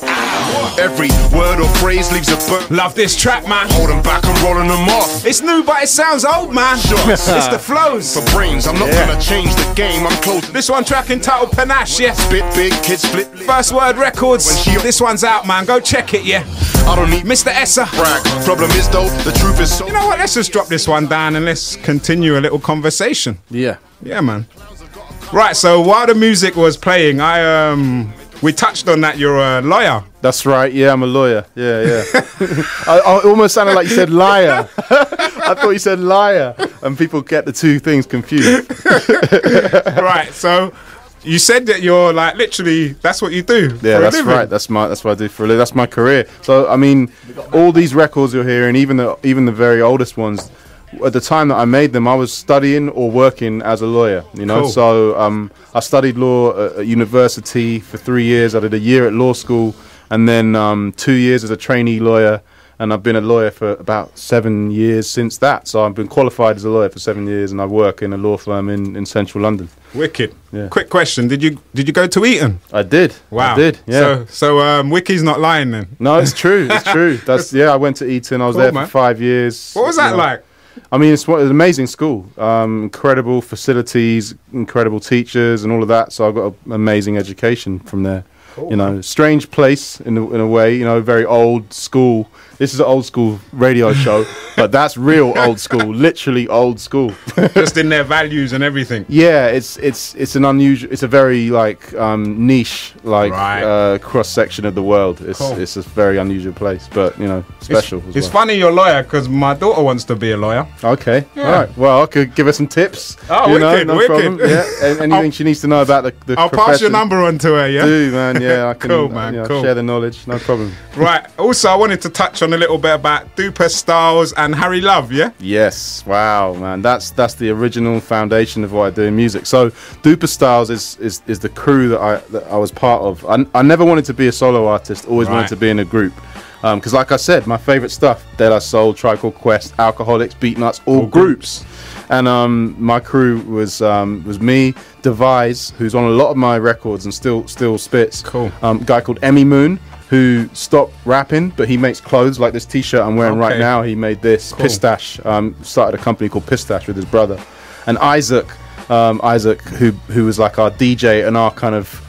Every word or phrase leaves a burn. Love this track, man. Holding back and rolling them off. It's new, but it sounds old, man. Shots. It's the flows. For brains, I'm not gonna change the game. I'm close. This one track entitled Panache, yeah. Spit big, kids split. First Word Records. This one's out, man. Go check it, yeah. I don't need Mr. Essa. brag. Problem is though, the truth is so. You know what? Let's just drop this one down and let's continue a little conversation. Yeah. Yeah, man. Right, so while the music was playing, we touched on that you're a lawyer. That's right. Yeah, I'm a lawyer. Yeah. I almost sounded like you said liar. I thought you said liar, and people get the two things confused. Right, so you said that you're like literally that's what you do. Yeah, for a that's living. right. That's what I do for a living. That's my career. So I mean, all these records you're hearing, even the very oldest ones, at the time that I made them, I was studying or working as a lawyer. You know, Cool. so I studied law at university for 3 years. I did a year at law school, and then 2 years as a trainee lawyer. And I've been a lawyer for about 7 years since that. So I've been qualified as a lawyer for 7 years, and I work in a law firm in central London. Wicked. Yeah. Quick question: Did you go to Eton? I did. Wow. I did. Yeah. So Wiki's not lying then. No, it's true. It's true. I went to Eton. I was Cool, there man. for 5 years. What was that like? I mean, it's an amazing school. Incredible facilities, incredible teachers, and all of that. So I got an amazing education from there. Cool. You know, strange place in a way. You know, very old school. This is an old school radio show, But that's real old school, literally old school. Just in their values and everything. Yeah, it's an unusual, it's a very like niche, like Right. cross section of the world. Cool. It's a very unusual place, but you know, special. It's funny you're a lawyer because my daughter wants to be a lawyer. Okay, Yeah. all right. Well, I could give her some tips. Oh, you wicked, know, no wicked. problem. Yeah, anything she needs to know about the I'll pass your profession. number on to her, yeah? Do man, yeah, I can. Cool, man, you know, cool. share the knowledge, no problem. Right. Also, I wanted to touch on a little bit about Duper Styles and Harry Love, yeah? Yes, wow, man, that's the original foundation of what I do in music. So, Duper Styles is the crew that I was part of. I never wanted to be a solo artist. Always Right. wanted to be in a group. Because, like I said, my favorite stuff: De La Soul, Tribe Called Quest, Alcoholics, Beatnuts, all groups. And my crew was me, Devise, who's on a lot of my records and still spits. Cool. A guy called Emmy Moon, who stopped rapping, but he makes clothes like this T-shirt I'm wearing right Okay. now. He made this. Cool. Pistache. Started a company called Pistache with his brother, and Isaac, who was like our DJ and our kind of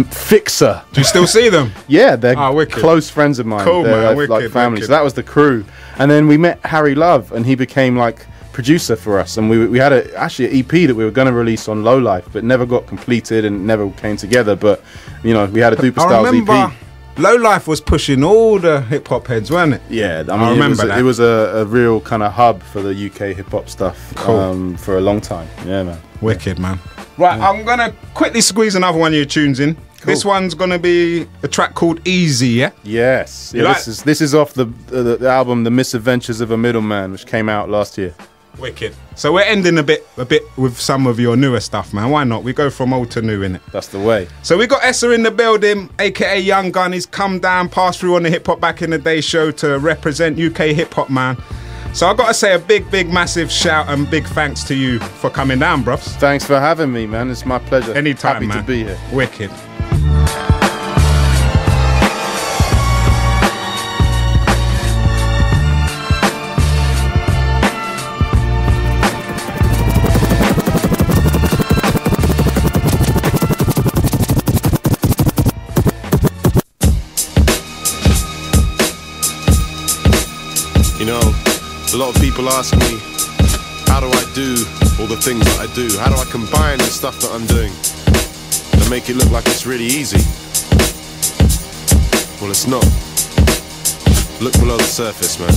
fixer. Do you still see them? Yeah, they're wicked. close friends of mine. Cool, They're man. like Wicked, family. wicked. So that was the crew, and then we met Harry Love, and he became like producer for us, and we had actually an EP that we were going to release on Low Life, but never got completed and never came together. But you know, we had a Duper I Styles remember EP. Low Life was pushing all the hip hop heads, weren't it? Yeah, I I mean, remember that. it was a real kind of hub for the UK hip hop stuff Cool. for a long time. Yeah, man. Wicked, man. Right, I'm going to quickly squeeze another one of your tunes in. This one's going to be a track called Easy, yeah? Yes. You Yeah, like- this is off the album The Misadventures of a Middleman, which came out last year. Wicked. So we're ending a bit with some of your newer stuff, man. Why not? We go from old to new, innit? That's the way. So we got Essa in the building, aka Yungun. He's come down, passed through on the Hip Hop Back in the Day show to represent UK hip hop, man. So I got to say a big, massive shout and big thanks to you for coming down, bruv. Thanks for having me, man. It's my pleasure. Anytime, Happy man. to be here. Wicked. You know, a lot of people ask me, how do I do all the things that I do? How do I combine the stuff that I'm doing and make it look like it's really easy? Well, it's not. Look below the surface, man.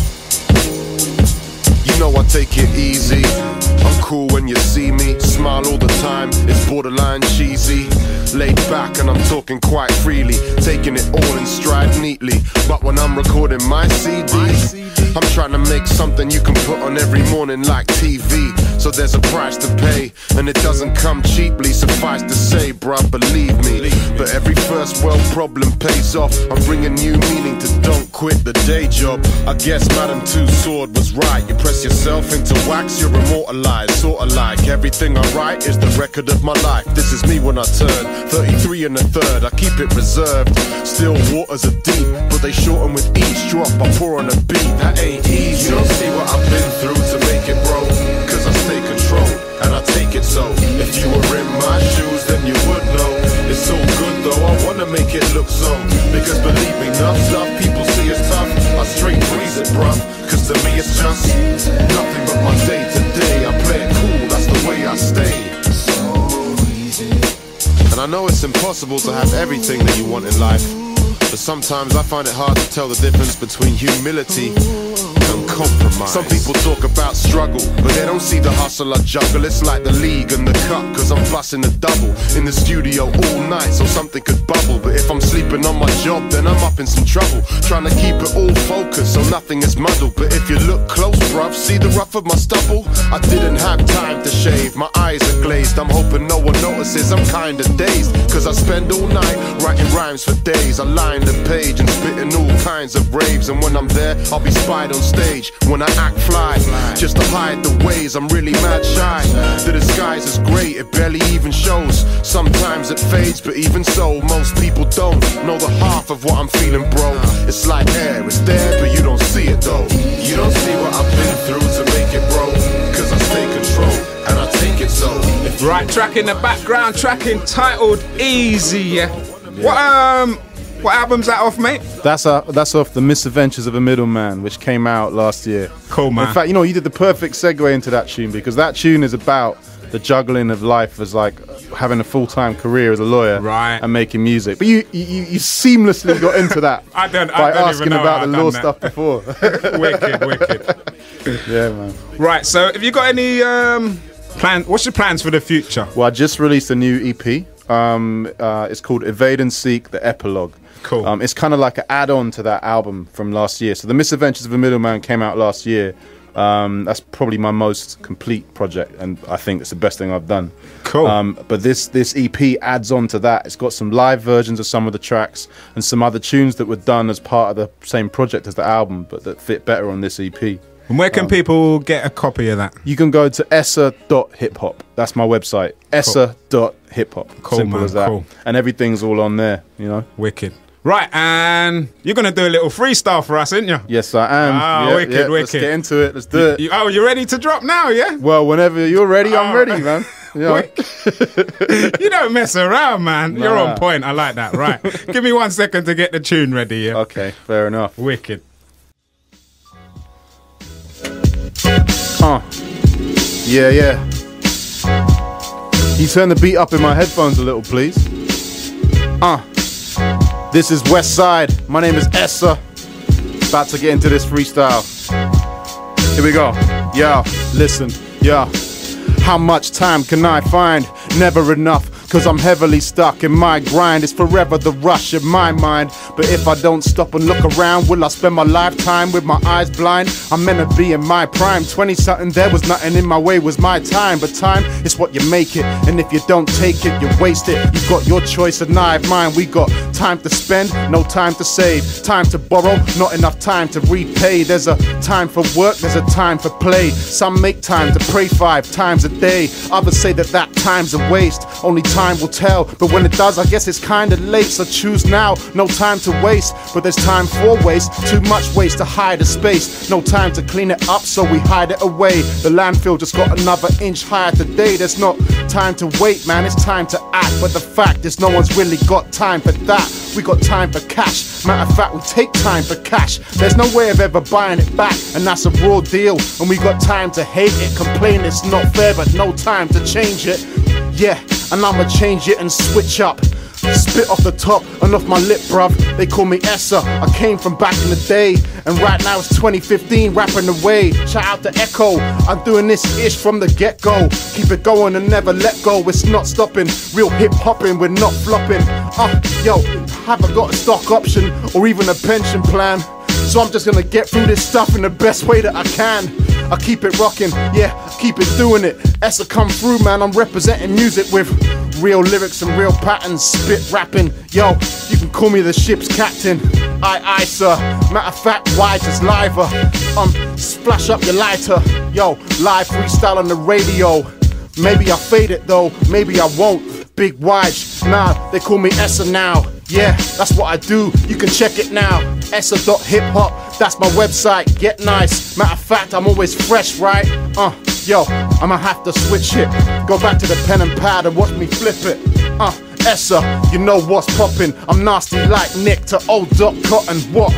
You know I take it easy. I'm cool when you see me. Smile all the time, it's borderline cheesy. Laid back and I'm talking quite freely, taking it all in stride neatly. But when I'm recording my CD, I'm trying to make something you can put on every morning like TV. So there's a price to pay, and it doesn't come cheaply. Suffice to say, bruh, believe me. But every first world problem pays off. I'm bringing new meaning to don't quit the day job. I guess Madam Two Sword was right. You press yourself into wax, you're immortalized. Sorta like everything I write is the record of my life. This is me when I turn 33 and a third. I keep it reserved. Still waters are deep, but they shorten with each drop. I pour on a beat. That ain't easy. You don't see what I've been through to make it, bro. Cause I stay controlled and I take it so. If you were in my shoes, then you would know. It's so good though, I wanna make it look so. Because believe me, enough stuff people see as tough, I straight breeze it, bruv. Cause to me it's just nothing but my day to day. I play it cool, that's the way I stay. And I know it's impossible to have everything that you want in life, but sometimes I find it hard to tell the difference between humility and compromise. Some people talk about struggle, but they don't see the hustle I juggle. It's like the league and the cup, cause I'm busting the double in the studio all night so something could bubble. But if I'm sleeping on my job, then I'm up in some trouble, trying to keep it all focused so nothing is muddled. But if you look close, bruv, see the rough of my stubble? I didn't have time to shave, my eyes are glazed. I'm hoping no one notices, I'm kinda dazed, cause I spend all night writing rhymes for days. I line the page and spitting all kinds of raves, and when I'm there, I'll be spied on stage when I act fly, just to hide the ways I'm really mad shy. The disguise is great, it barely even shows. Sometimes it fades, but even so, most people don't know the half of what I'm feeling, bro. It's like air, it's there, but you don't see it though. You don't see what I've been through to make it, bro. Cause I stay control and I take it so. Right, track in the background, track entitled Easy, yeah. What What album's that off, mate? That's off The Misadventures of a Middleman, which came out last year. Cool, man. In fact, you did the perfect segue into that tune, because that tune is about the juggling of life as like having a full-time career as a lawyer, right, and making music. But you seamlessly got into that I don't asking even know about the law that. stuff before. Wicked. Yeah, man. Right, so have you got any what's your plans for the future? Well, I just released a new EP. It's called Evade and Seek, the Epilogue. Cool. It's kind of like an add-on to that album from last year. So The Misadventures of a Middleman came out last year. That's probably my most complete project, and I think it's the best thing I've done. Cool. But this EP adds on to that. It's got some live versions of some of the tracks and some other tunes that were done as part of the same project as the album, but that fit better on this EP. And where can people get a copy of that? You can go to essa.hiphop. That's my website. Essa.hiphop. Cool, Simple man, as that. cool. And everything's all on there, Wicked. Right, and you're going to do a little freestyle for us, aren't you? Yes, I am. Ah, wicked. Let's get into it. Let's do it. You're ready to drop now, yeah? Well, whenever you're ready, I'm ready, man. You don't mess around, man. You're on point. I like that. Right. Give me 1 second to get the tune ready, yeah? Okay, fair enough. Wicked. Yeah. You turn the beat up in my headphones a little, please. This is Westside. My name is Essa. About to get into this freestyle. Here we go. Yo, listen. Yo. How much time can I find? Never enough. Cause I'm heavily stuck in my grind. It's forever the rush in my mind. But if I don't stop and look around, will I spend my lifetime with my eyes blind? I'm meant to be in my prime. 20-something, there was nothing in my way, was my time. But time is what you make it. And if you don't take it, you waste it. You've got your choice and I have mine. We got time to spend, no time to save. Time to borrow, not enough time to repay. There's a time for work, there's a time for play. Some make time to pray 5 times a day. Others say that time's a waste. Only time will tell, but when it does, I guess it's kinda late. So choose now, no time to waste. But there's time for waste, too much waste to hide a space. No time to clean it up, so we hide it away. The landfill just got another inch higher today. There's not time to wait, man, it's time to act. But the fact is, no one's really got time for that. We got time for cash. Matter of fact, we take time for cash. There's no way of ever buying it back, and that's a raw deal. And we got time to hate it, complain it's not fair, but no time to change it. Yeah, and I'ma change it and switch up. Spit off the top and off my lip, bruv. They call me Essa. I came from back in the day, and right now it's 2015, rapping away. Shout out to Echo. I'm doing this ish from the get-go. Keep it going and never let go. It's not stopping. Real hip-hopping, we're not flopping. Yo, haven't got a stock option or even a pension plan. So I'm just gonna get through this stuff in the best way that I can. I keep it rocking, yeah, keep it doing it. Essa come through, man, I'm representing music with real lyrics and real patterns, spit rapping. Yo, you can call me the ship's captain. Aye, sir. Matter of fact, why just liver? Splash up your lighter. Yo, live freestyle on the radio. Maybe I fade it though, maybe I won't. Big wide, nah, they call me Essa now. Yeah, that's what I do, you can check it now. Essa.hiphop, that's my website, get nice. Matter of fact, I'm always fresh, right? Yo, I'ma have to switch it. Go back to the pen and pad and watch me flip it. Essa, you know what's poppin'. I'm nasty like Nick to old Doc Cotton. What?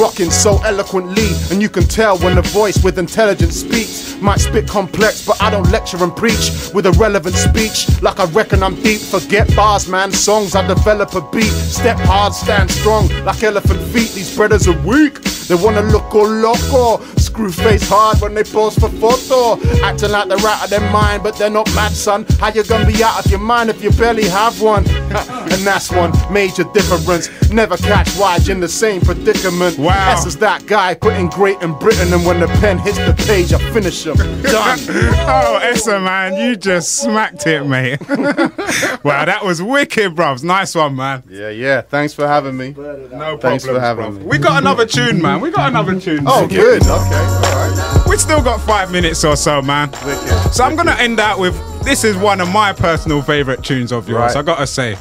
Rockin' so eloquently, and you can tell when the voice with intelligence speaks. Might spit complex, but I don't lecture and preach with a relevant speech. Like I reckon I'm deep, forget bars, man. Songs, I develop a beat. Step hard, stand strong, like elephant feet. These brothers are weak, they wanna look all loco. Screw face hard when they pose for photo. Acting like they're out of their mind, but they're not mad, son. How you gonna be out of your mind if you barely have one? And that's one major difference. Never catch Wise in the same predicament. Wow. Essa's that guy putting great in Britain, and when the pen hits the page, I finish him. Done. Oh, Essa, man, you just smacked it, mate. Wow, that was wicked, bruv. Nice one, man. Yeah. Thanks for having me. No Thanks for problems, having bruv. me. We got another tune, man. We got another tune. Oh, good. Okay. All right. We still got 5 minutes or so, man. Wicked. So I'm gonna end out with, this is one of my personal favourite tunes of yours, Right. I gotta say.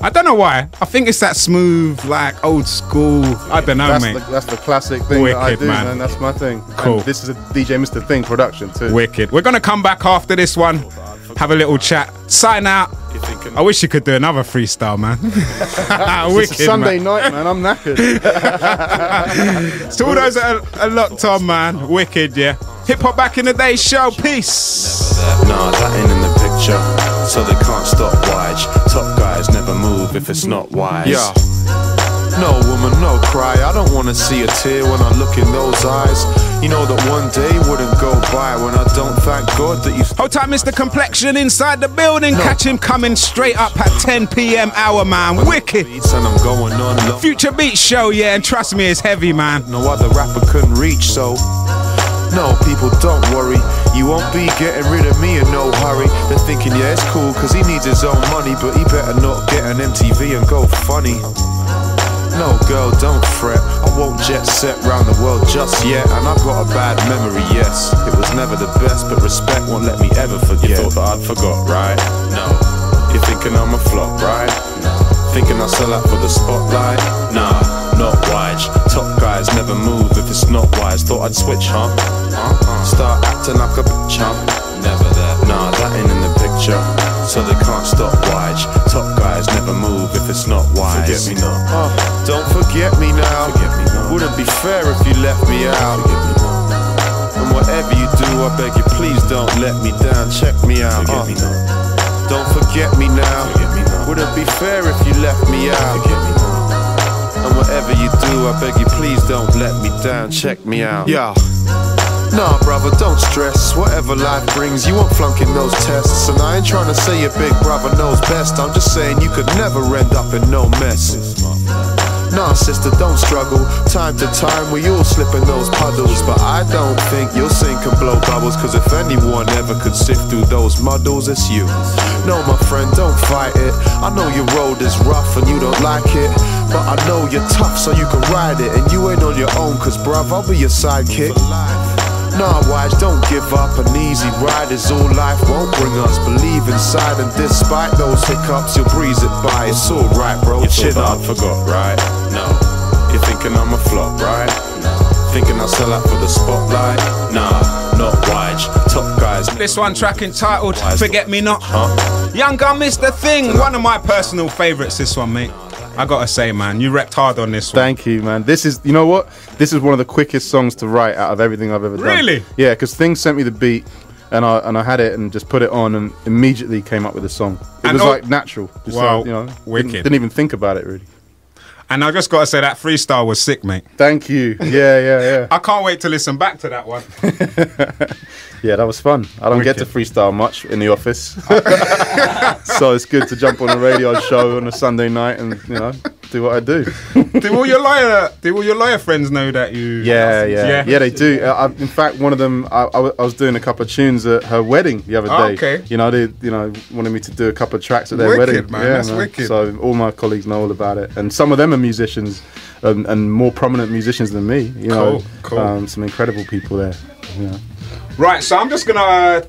I don't know why. I think it's that smooth, like old school. I don't know, mate. That's the classic thing that I Wicked, do, man. man. That's my thing. Cool. And this is a DJ Mr. Thing production too. Wicked. We're gonna come back after this one. have a little chat, sign out. I wish you could do another freestyle, man. Wicked, it's a Sunday night, man. I'm knackered. So all those that are locked on, man. Wicked, yeah. Hip Hop Back in the Day show. Peace. Nah, that ain't in the picture, so they can't stop wise. Top guys never move if it's not wise. Yeah. No woman, no cry. I don't wanna see a tear when I look in those eyes. You know that one day wouldn't go by when I don't thank God that you. Hold tight, Mr. Complexion inside the building. No. Catch him coming straight up at 10 p.m. hour, man. Wicked. And I'm going on low. Future Beat show, yeah, and trust me, it's heavy, man. No other rapper couldn't reach, so. No, people, don't worry. You won't be getting rid of me in no hurry. They're thinking, yeah, it's cool, cause he needs his own money, but he better not get an MTV and go funny. No, girl, don't fret. I won't jet set round the world just yet. And I've got a bad memory, yes. It was never the best, but respect won't let me ever forget. You thought that I'd forgot, right? No. You're thinking I'm a flop, right? No. Thinking I'll sell out for the spotlight? Nah, not wise. Top guys never move if it's not wise. Thought I'd switch, huh? Start acting like a bitch, huh? Never that. Nah, that ain't in the picture, so they can't stop wise. Top guys never move if it's not wise. Forget me not. Don't forget me now. Forget me not. Wouldn't be fair if you left me out. Forget me not. And whatever you do, I beg you, please don't let me down. Check me out. Forget me not. Don't forget me now. Forget me not. Wouldn't be fair if you left me out. Forget me not. And whatever you do, I beg you, please don't let me down. Check me out. Yeah. Nah, brother, don't stress. Whatever life brings, you won't flunk in those tests. And I ain't trying to say your big brother knows best. I'm just saying you could never end up in no mess. Nah, sister, don't struggle. Time to time, we all slip in those puddles. But I don't think you'll sink and blow bubbles, cause if anyone ever could sift through those muddles, it's you. No, my friend, don't fight it. I know your road is rough and you don't like it, but I know you're tough so you can ride it. And you ain't on your own, cause bruv, I'll be your sidekick. Nah, wise, don't give up. An easy ride is all life won't bring us. Believe inside, and despite those hiccups, you'll breeze it by. It's alright, bro. You shit I forgot, right? No. You're thinking I'm a flop, right? No. Thinking I'll sell out for the spotlight? Nah, not wise. Top guys. This one track entitled Forget Me Not. Yungun, Mr. Thing. One of my personal favourites, this one, mate. I gotta say, man, you repped hard on this one. Thank you, man. This is, you know what? This is one of the quickest songs to write out of everything I've ever done. Really? Yeah, because Thing sent me the beat, and I had it and just put it on, and immediately came up with a song. It was like natural. Just wow, like, you know, wicked. Didn't even think about it really. And I just gotta say that freestyle was sick, mate. Thank you. Yeah. I can't wait to listen back to that one. Yeah, that was fun. I don't get to freestyle much in the office, so it's good to jump on a radio show on a Sunday night and, you know, do what I do. Do all your lawyer friends know that you? Yeah, they do. In fact, one of them, I was doing a couple of tunes at her wedding the other day. Okay. You know, they wanted me to do a couple of tracks at their wedding. Man, that's wicked. So all my colleagues know all about it, and some of them are musicians, and more prominent musicians than me. You know, cool. Some incredible people there. You know. Right, so I'm just gonna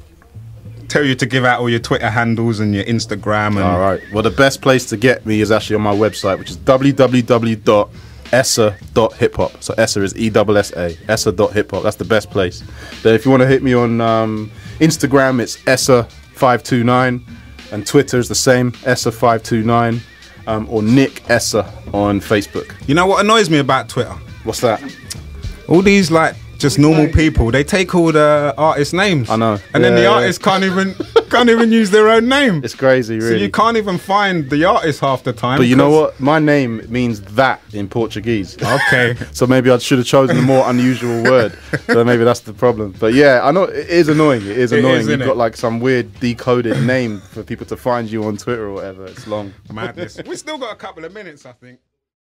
tell you to give out all your Twitter handles and your Instagram. And all right. Well, the best place to get me is actually on my website, which is www.essa.hiphop. So Essa is E-S-S-A. Essa.hiphop. That's the best place. Then if you want to hit me on Instagram, it's Essa529, and Twitter is the same, Essa529, or Nick Essa on Facebook. You know what annoys me about Twitter? What's that? All these just normal people, they take all the artist names. I know. And then the artists can't even use their own name. It's crazy, really. So you can't even find the artist half the time. But you know what? My name means that in Portuguese. Okay. So maybe I should have chosen a more unusual word. So maybe that's the problem. But yeah, I know it is annoying. It is annoying. You've got like some weird decoded name for people to find you on Twitter or whatever. It's long. Madness. We still got a couple of minutes, I think.